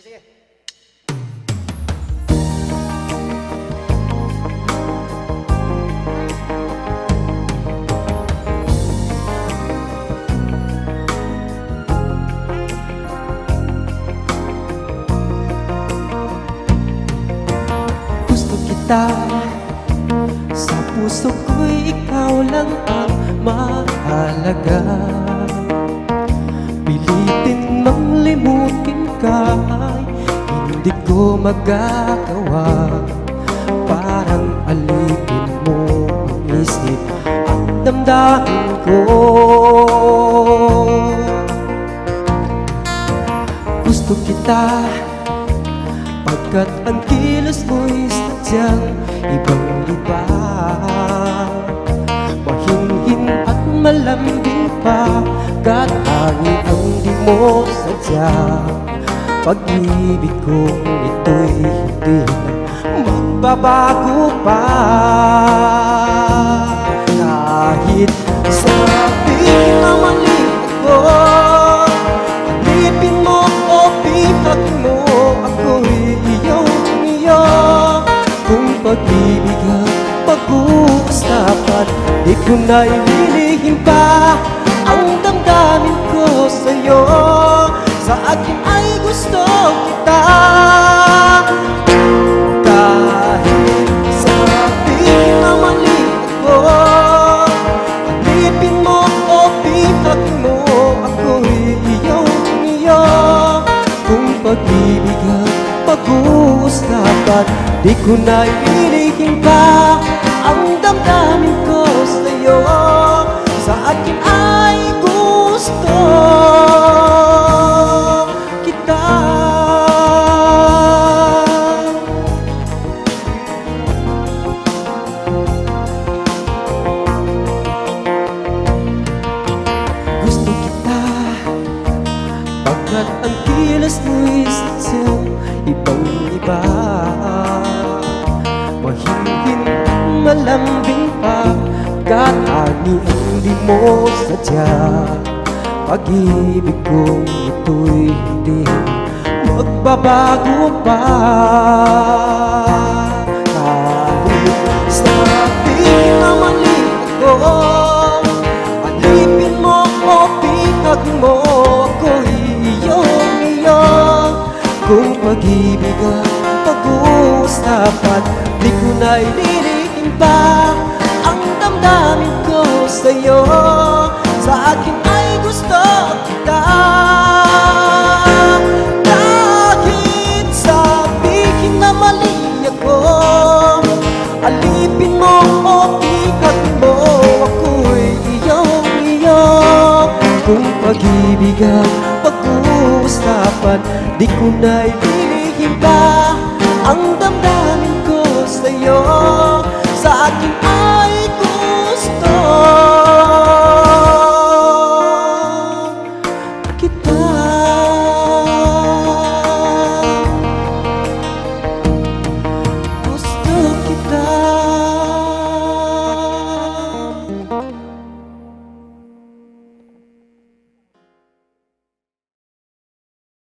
sige. Gusto kita, sa puso ko'y ikaw lang ang mahalaga. Pilitin mang limutin ka ay hindi ko magagawa. Parang alipin mo ang isip at damdamin ko. Gusto kita pagkat ang kilos mo'y sadyang ibang-iba. Mahinhin at malambing pa, kat hangin ang di mo sadya. Pag-ibig kong ito'y hindi magbabago pa. Kahit sabihin na mali ako, alipin mo o pipag mo, ako'y iyong-iyo. Kung pag-ibig ang pag-uusapan, di ko na ililihim pa ang damdamin ko sa'yo. Sa akin ay gusto kita. Kahit sabihin na mali ako, alipin mo o pipag mo, ako'y iyong-iyo. Kung pag-ibig ang pag-uusapan, di ko na ililihim pa ang damdamin ko sa'yo. Sa akin ay gusto kita. Gusto kita pagkat ang kilos mo'y sadyang ibang-iba. Mahinhin at malambing pa, kat hangin ang di mo sadya. Pag-ibig kong ito'y hindi magbabago pa. Kahit sabihin na mali ako, alipin mo o pihag mo, ako'y iyong-iyo. Kung pag-ibig ang pag-uusapan, di ko na ililihim pa ang damdamin ko sa'yo. Sa akin ay gusto kita. Kahit sabihin na mali ako, alipin mo o pihag mo, ako'y iyong-iyo. Kung pag-ibig ang pag-uusapan, di ko na ililihim pa ang damdamin ko sa'yo.